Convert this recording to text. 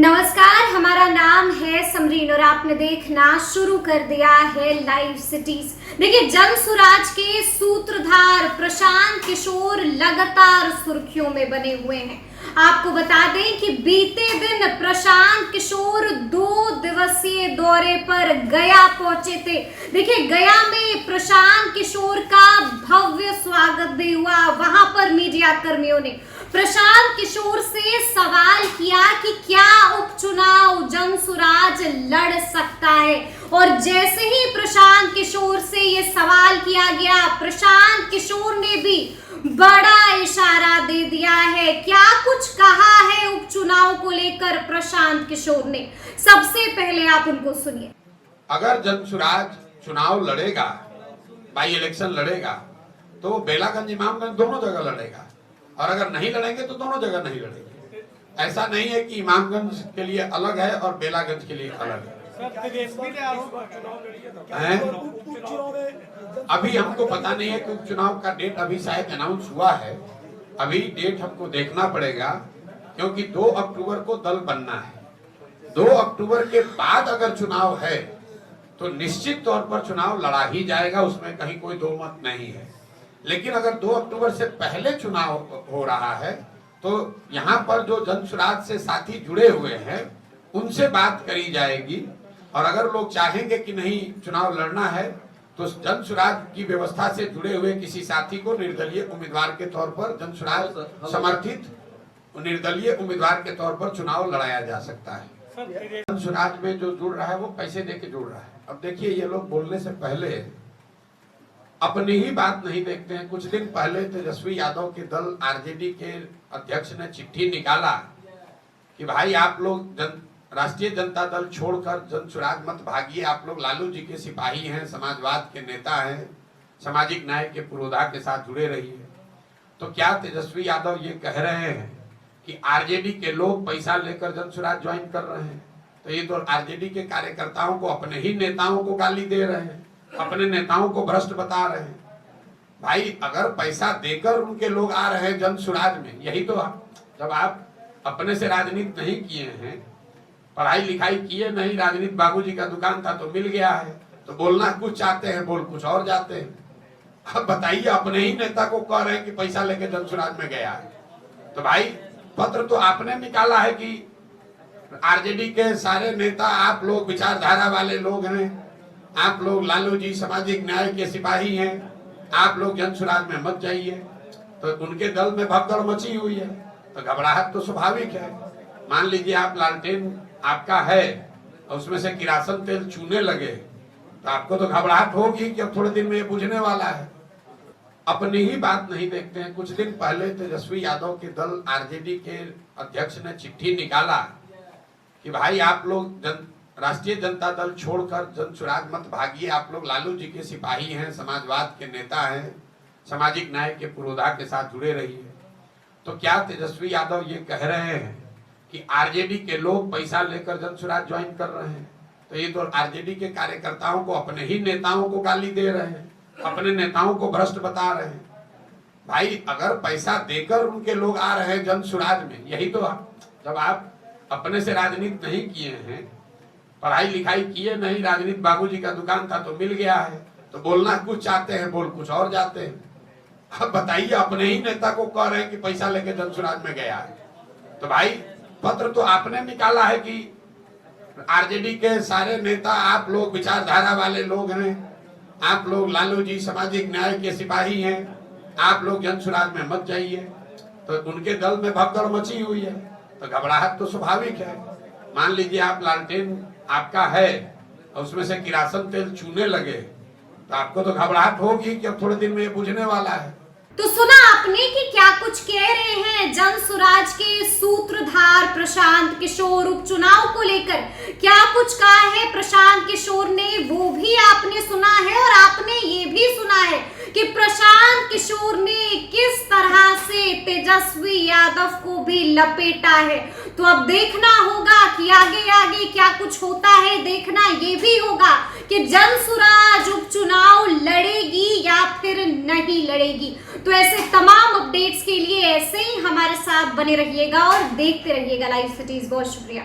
नमस्कार, हमारा नाम है समरीन और आपने देखना शुरू कर दिया है लाइव सिटीज। देखिए, जनसुराज के सूत्रधार प्रशांत किशोर लगातार सुर्खियों में बने हुए हैं। आपको बता दें कि बीते दिन प्रशांत किशोर 2 दिवसीय दौरे पर गया पहुंचे थे। देखिए, गया में प्रशांत किशोर का भव्य स्वागत भी हुआ। वहां पर मीडिया कर्मियों ने प्रशांत किशोर से सवाल किया कि क्या उपचुनाव जनसुराज लड़ सकता है, और जैसे ही प्रशांत किशोर से ये सवाल किया गया, प्रशांत किशोर ने भी बड़ा इशारा दे दिया है। क्या कुछ कहा है उपचुनाव को लेकर प्रशांत किशोर ने, सबसे पहले आप उनको सुनिए। अगर जनसुराज चुनाव लड़ेगा, बाई इलेक्शन लड़ेगा, तो बेलागंज इमामगंज दोनों जगह लड़ेगा, और अगर नहीं लड़ेंगे तो दोनों जगह नहीं लड़ेंगे। ऐसा नहीं है कि इमामगंज के लिए अलग है और बेलागंज के लिए अलग है। अभी हमको पता नहीं है कि उपचुनाव का डेट अभी शायद अनाउंस हुआ है। अभी डेट हमको देखना पड़ेगा, क्योंकि 2 अक्टूबर को दल बनना है। 2 अक्टूबर के बाद अगर चुनाव है तो निश्चित तौर पर चुनाव लड़ा ही जाएगा, उसमें कहीं कोई दो मत नहीं है। लेकिन अगर 2 अक्टूबर से पहले चुनाव हो रहा है तो यहाँ पर जो जनसुराज से साथी जुड़े हुए हैं उनसे बात करी जाएगी, और अगर लोग चाहेंगे कि नहीं चुनाव लड़ना है तो जनसुराज की व्यवस्था से जुड़े हुए किसी साथी को निर्दलीय उम्मीदवार के तौर पर, जनसुराज समर्थित निर्दलीय उम्मीदवार के तौर पर चुनाव लड़ाया जा सकता है। जनसुराज में जो जुड़ रहा है वो पैसे दे के जुड़ रहा है। अब देखिए, ये लोग बोलने से पहले अपनी ही बात नहीं देखते हैं। कुछ दिन पहले तेजस्वी यादव के दल आरजेडी के अध्यक्ष ने चिट्ठी निकाला कि भाई आप लोग राष्ट्रीय जनता दल छोड़कर जनसुराज मत भागिए, आप लोग लालू जी के सिपाही हैं, समाजवाद के नेता हैं, सामाजिक न्याय के पुरोधा के साथ जुड़े रहिए। तो क्या तेजस्वी यादव ये कह रहे हैं कि आरजेडी के लोग पैसा लेकर जनसुराज ज्वाइन कर रहे हैं? तो ये तो आरजेडी के कार्यकर्ताओं को, अपने ही नेताओं को गाली दे रहे हैं, अपने नेताओं को भ्रष्ट बता रहे हैं। भाई, अगर पैसा देकर उनके लोग आ रहे हैं जनसुराज में, यही तो जब आप अपने से राजनीति नहीं किए हैं, पढ़ाई लिखाई किए नहीं, राजनीति बाबूजी का दुकान था तो मिल गया है, तो बोलना कुछ चाहते हैं, बोल कुछ और जाते हैं। अब बताइए, अपने ही नेता को कह रहे हैं कि पैसा लेके जनसुराज में गया है। तो भाई, पत्र तो आपने निकाला है कि आरजेडी के सारे नेता आप लोग विचारधारा वाले लोग हैं, आप लोग लालू जी सामाजिक न्याय के सिपाही हैं, आप लोग जनसुराज में मत जाइए। तो उनके दल में भगदड़ मची हुई है, तो घबराहट तो स्वाभाविक है। मान लीजिए आप लालटेन आपका है और उसमें से किरासन तेल चूने लगे, तो आपको तो घबराहट होगी कि अब थोड़े दिन में ये बुझने वाला है। अपनी ही बात नहीं देखते हैं। कुछ दिन पहले तेजस्वी यादव के दल आरजेडी के अध्यक्ष ने चिट्ठी निकाला कि भाई आप लोग राष्ट्रीय जनता दल छोड़कर जनसुराज मत भागिए, आप लोग लालू जी के सिपाही हैं, समाजवाद के नेता हैं, सामाजिक न्याय के पुरोधा के साथ जुड़े रहिए। तो क्या तेजस्वी यादव ये कह रहे हैं कि आरजेडी के लोग पैसा लेकर जनसुराज ज्वाइन कर रहे हैं? तो ये तो आरजेडी के कार्यकर्ताओं को, अपने ही नेताओं को गाली दे रहे हैं, अपने नेताओं को भ्रष्ट बता रहे हैं। भाई, अगर पैसा देकर उनके लोग आ रहे हैं जनसुराज में, यही तो जब आप अपने से राजनीति नहीं किए हैं, पढ़ाई लिखाई किए नहीं, राजनीति बाबूजी का दुकान था तो मिल गया है, तो बोलना कुछ चाहते हैं, बोल कुछ और जाते हैं। अब बताइए, अपने ही नेता को कह रहे हैं कि पैसा लेके जनसुराज में गया है। तो भाई, पत्र तो आपने निकाला है कि आरजेडी के सारे नेता आप लोग विचारधारा वाले लोग हैं, आप लोग लालू जी सामाजिक न्याय के सिपाही हैं, आप लोग जनसुराज में मत जाइए। तो उनके दल में भगदड़ मची हुई है, तो घबराहट तो स्वाभाविक है। मान लीजिए आप लालटेन आपका है और उसमें से किरासन तेल चूने लगे, तो आपको तो घबराहट होगी कि अब थोड़े दिन में ये बुझने वाला है। तो सुना आपने कि क्या कुछ कह रहे हैं जनसुराज के सूत्रधार प्रशांत किशोर उपचुनाव को लेकर। क्या कुछ कहा है प्रशांत किशोर ने, वो भी आपने सुना है, और आपने ये भी सुना है कि प्रशांत किशोर ने किस तरह से तेजस्वी यादव को भी लपेटा है। तो अब देखना होगा कि आगे आगे क्या कुछ होता है। देखना ये भी होगा कि जनसुराज उपचुनाव लड़ेगी या फिर नहीं लड़ेगी। तो ऐसे तमाम अपडेट्स के लिए ऐसे ही हमारे साथ बने रहिएगा और देखते रहिएगा लाइव सिटीज। बहुत शुक्रिया।